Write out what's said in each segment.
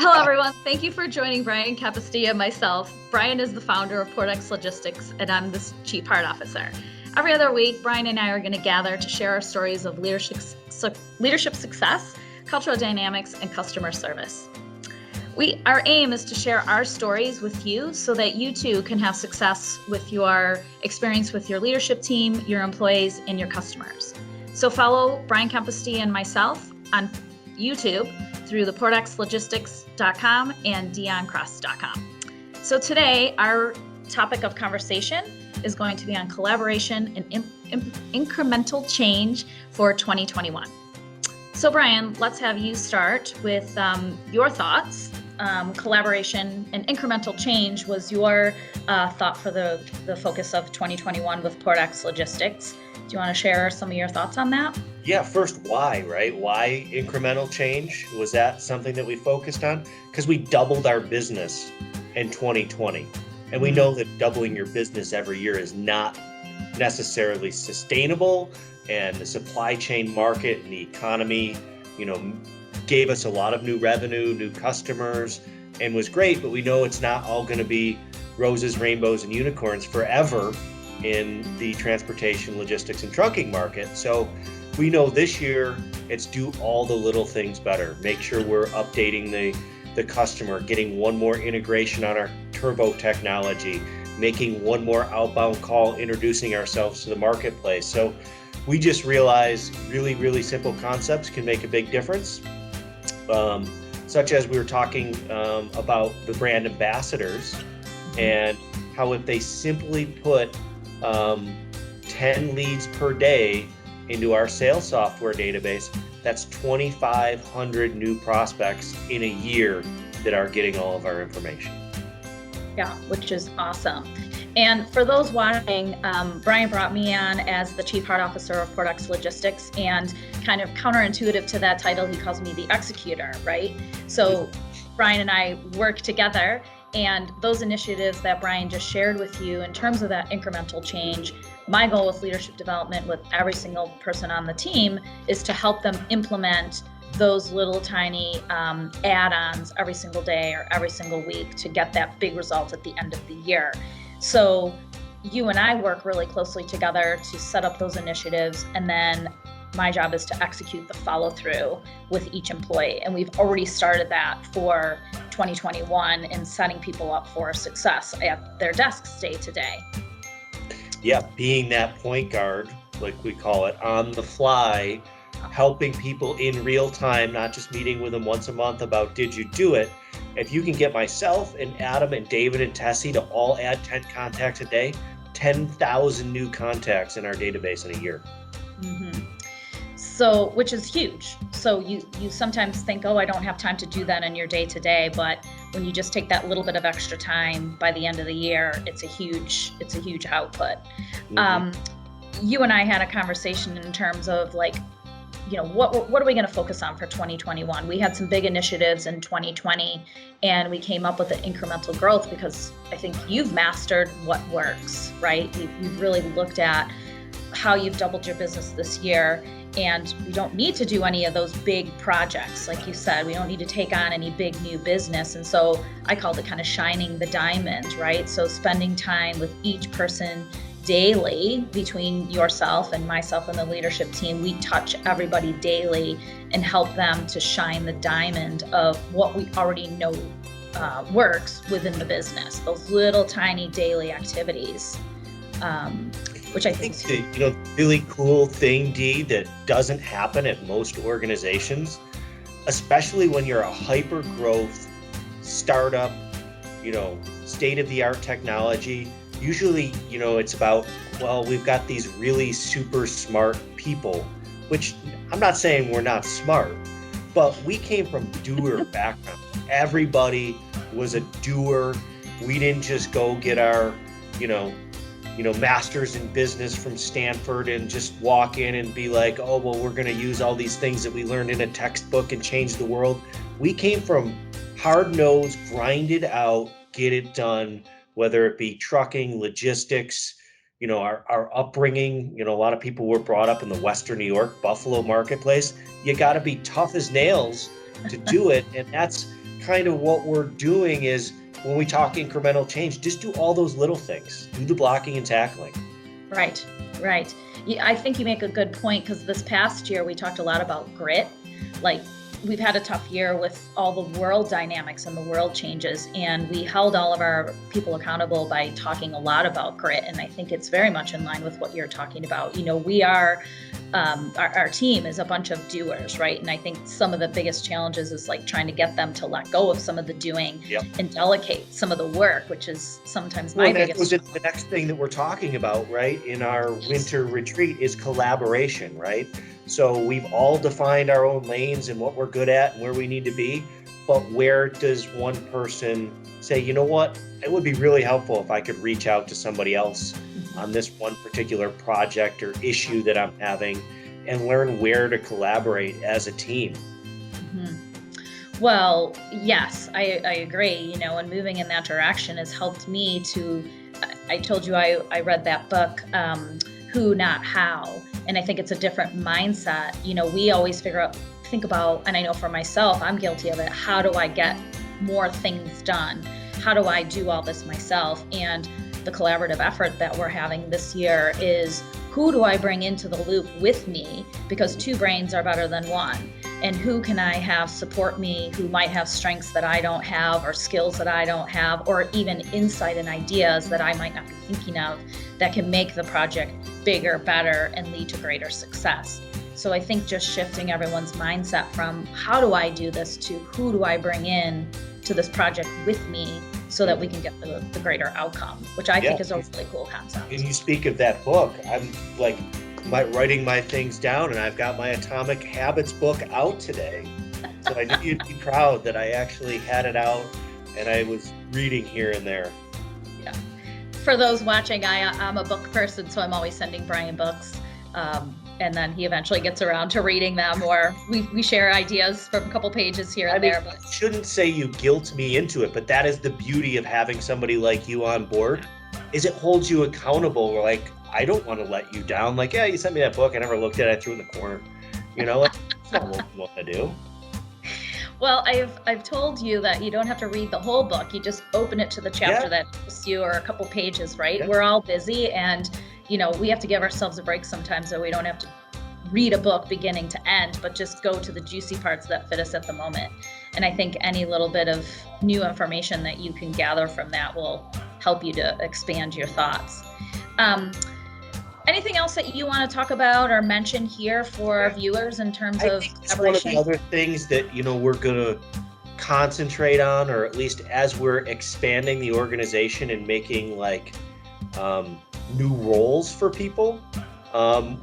Hello, everyone. Thank you for joining Brian Capistilla and myself. Brian is the founder of Portex Logistics, and I'm the Chief Heart Officer. Every other week, Brian and I are going to gather to share our stories of leadership success, cultural dynamics, and customer service. Our aim is to share our stories with you so that you too can have success with your experience with your leadership team, your employees, and your customers. So follow Brian Capistilla and myself on YouTube through the portexlogistics.com and dionnecross.com. So today, our topic of conversation is going to be on collaboration and incremental change for 2021. So Brian, let's have you start with your thoughts. Collaboration and incremental change was your thought for the focus of 2021 with Portex Logistics. Do you want to share some of your thoughts on that? Yeah, first, why, right? Why incremental change? Was that something that we focused on? Because we doubled our business in 2020. And we know that doubling your business every year is not necessarily sustainable. And the supply chain market and the economy, gave us a lot of new revenue, new customers, and was great. But we know it's not all going to be roses, rainbows, and unicorns forever in the transportation, logistics, and trucking market. So we know this year it's do all the little things better. Make sure we're updating the customer, getting one more integration on our turbo technology, making one more outbound call, introducing ourselves to the marketplace. So we just realized really, really simple concepts can make a big difference. Such as we were talking about the brand ambassadors and how if they simply put 10 leads per day into our sales software database, that's 2,500 new prospects in a year that are getting all of our information. Yeah, which is awesome. And for those watching, Brian brought me on as the Chief Heart Officer of Portex Logistics, and kind of counterintuitive to that title, he calls me the executor, right? So Brian and I work together, and those initiatives that Brian just shared with you in terms of that incremental change, my goal with leadership development with every single person on the team is to help them implement those little tiny add-ons every single day or every single week to get that big result at the end of the year. So you and I work really closely together to set up those initiatives, and then my job is to execute the follow-through with each employee. And we've already started that for 2021 and setting people up for success at their desks day to day. Yeah, being that point guard, like we call it, on the fly, helping people in real time, not just meeting with them once a month about did you do it. If you can get myself and Adam and David and Tessie to all add 10 contacts a day, 10,000 new contacts in our database in a year. Mm-hmm. So, which is huge. So you sometimes think, oh, I don't have time to do that in your day to day, but when you just take that little bit of extra time by the end of the year, it's a huge output. Mm-hmm. You and I had a conversation in terms of what are we going to focus on for 2021? We had some big initiatives in 2020, and we came up with the incremental growth because I think you've mastered what works, right? You've really looked at how you've doubled your business this year, and we don't need to do any of those big projects. Like you said, we don't need to take on any big new business. And so I called it kind of shining the diamond, right? So spending time with each person daily between yourself and myself and the leadership team, we touch everybody daily and help them to shine the diamond of what we already know works within the business, those little tiny daily activities. Which I think the really cool thing, Dee, that doesn't happen at most organizations, especially when you're a hyper growth startup, state-of-the-art technology. Usually, it's about, well, we've got these really super smart people, which I'm not saying we're not smart, but we came from doer background. Everybody was a doer. We didn't just go get our, masters in business from Stanford and just walk in and be like, oh, well, we're going to use all these things that we learned in a textbook and change the world. We came from hard-nosed, grind it out, get it done, whether it be trucking, logistics, our upbringing. A lot of people were brought up in the Western New York, Buffalo marketplace. You got to be tough as nails to do it. And that's kind of what we're doing is when we talk incremental change, just do all those little things, do the blocking and tackling. Right, right. Yeah, I think you make a good point, because this past year we talked a lot about grit. Like, we've had a tough year with all the world dynamics and the world changes, and we held all of our people accountable by talking a lot about grit. And I think it's very much in line with what you're talking about. You know, we are, our team is a bunch of doers, right? And I think some of the biggest challenges is like trying to get them to let go of some of the doing and delegate some of the work, which is sometimes my biggest. Was the next thing that we're talking about, right, in our winter retreat is collaboration, right? So we've all defined our own lanes and what we're good at and where we need to be. But where does one person say, you know what, it would be really helpful if I could reach out to somebody else on this one particular project or issue that I'm having, and learn where to collaborate as a team. Well, yes, I agree, you know, and moving in that direction has helped me to, I told you I read that book, Who Not How, and I think it's a different mindset. You know, we always think about, and I know for myself, I'm guilty of it, how do I get more things done? How do I do all this myself? And the collaborative effort that we're having this year is, who do I bring into the loop with me? Because two brains are better than one. And who can I have support me, who might have strengths that I don't have, or skills that I don't have, or even insight and ideas that I might not be thinking of, that can make the project bigger, better, and lead to greater success. So I think just shifting everyone's mindset from how do I do this to who do I bring in to this project with me, so that we can get the greater outcome, which I think is a really cool concept. And you speak of that book, I'm like writing my things down, and I've got my Atomic Habits book out today. So I knew you'd be proud that I actually had it out and I was reading here and there. Yeah. For those watching, I'm a book person, so I'm always sending Brian books. And then he eventually gets around to reading them, or we share ideas from a couple pages here and there. But I shouldn't say you guilt me into it, but that is the beauty of having somebody like you on board, is it holds you accountable. We're like, I don't want to let you down. Like, yeah, you sent me that book, I never looked at it, I threw it in the corner. You know, like, that's not what we want to do. Well, I've told you that you don't have to read the whole book. You just open it to the chapter that interests you, or a couple pages, right? Yeah. We're all busy, and you know, we have to give ourselves a break sometimes, so we don't have to read a book beginning to end, but just go to the juicy parts that fit us at the moment. And I think any little bit of new information that you can gather from that will help you to expand your thoughts. Anything else that you want to talk about or mention here for our viewers in terms of collaboration? One of the other things that, you know, we're going to concentrate on, or at least as we're expanding the organization and making like new roles for people.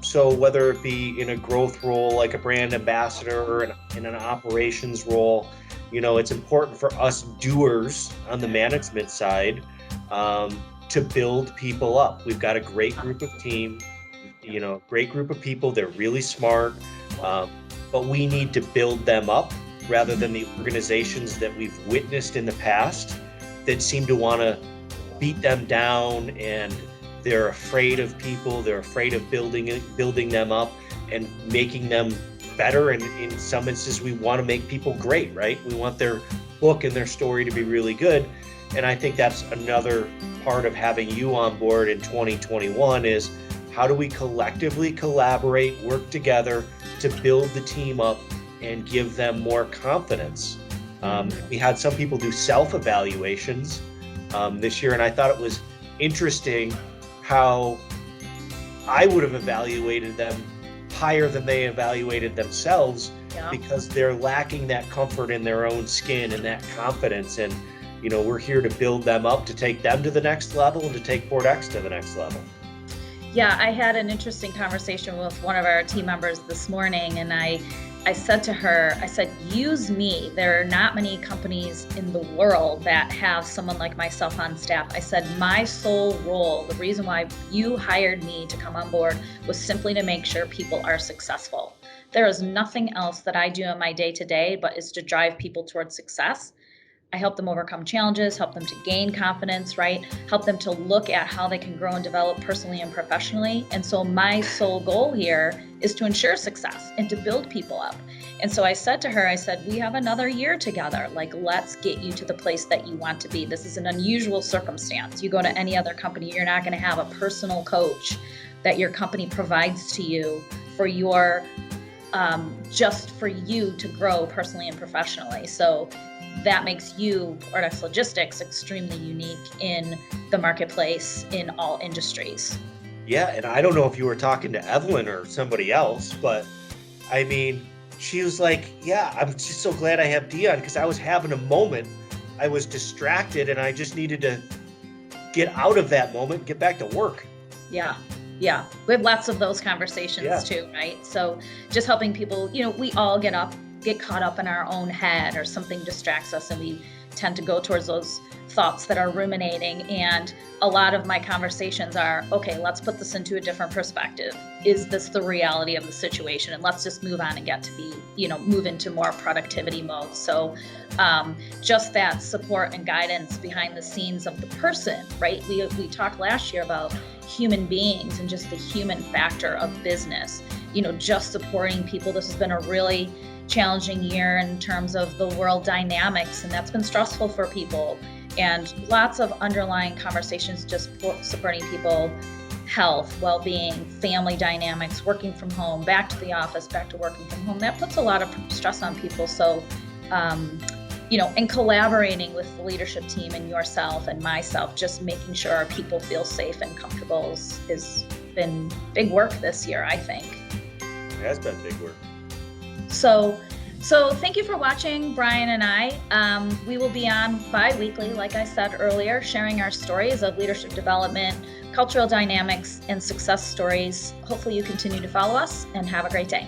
So whether it be in a growth role, like a brand ambassador, or in an operations role, you know, it's important for us doers on the management side to build people up. We've got a great group of team, you know, great group of people. They're really smart, but we need to build them up rather than the organizations that we've witnessed in the past that seem to want to beat them down, and they're afraid of people. They're afraid of building them up and making them better. And in some instances, we want to make people great, right? We want their book and their story to be really good. And I think that's another part of having you on board in 2021 is, how do we collectively collaborate, work together to build the team up and give them more confidence? We had some people do self-evaluations this year, and I thought it was interesting how I would have evaluated them higher than they evaluated themselves, because they're lacking that comfort in their own skin and that confidence. And, you know, we're here to build them up, to take them to the next level, and to take PortX to the next level. Yeah, I had an interesting conversation with one of our team members this morning, and I said to her, I said, use me. There are not many companies in the world that have someone like myself on staff. I said, my sole role, the reason why you hired me to come on board, was simply to make sure people are successful. There is nothing else that I do in my day-to-day but is to drive people towards success. I help them overcome challenges, help them to gain confidence, right? Help them to look at how they can grow and develop personally and professionally. And so my sole goal here is to ensure success and to build people up. And so I said to her, I said, we have another year together. Like, let's get you to the place that you want to be. This is an unusual circumstance. You go to any other company, you're not going to have a personal coach that your company provides to you for your, just for you to grow personally and professionally. So that makes you, Ordex Logistics, extremely unique in the marketplace in all industries. Yeah, and I don't know if you were talking to Evelyn or somebody else, but I mean, she was like, yeah, I'm just so glad I have Dionne, because I was having a moment. I was distracted and I just needed to get out of that moment, get back to work. Yeah. Yeah. We have lots of those conversations too, right? So just helping people, you know, we all get caught up in our own head, or something distracts us and we tend to go towards those thoughts that are ruminating. And a lot of my conversations are, okay, let's put this into a different perspective. Is this the reality of the situation? And let's just move on and get to be, you know, move into more productivity mode. So just that support and guidance behind the scenes of the person, right? We talked last year about human beings and just the human factor of business, you know, just supporting people. This has been a really challenging year in terms of the world dynamics, and that's been stressful for people. And lots of underlying conversations just supporting people, health, well-being, family dynamics, working from home, back to the office, back to working from home. That puts a lot of stress on people. So, you know, and collaborating with the leadership team and yourself and myself, just making sure our people feel safe and comfortable has been big work this year, I think. It has been big work. So thank you for watching, Brian and I. We will be on bi-weekly, like I said earlier, sharing our stories of leadership development, cultural dynamics, and success stories. Hopefully you continue to follow us, and have a great day.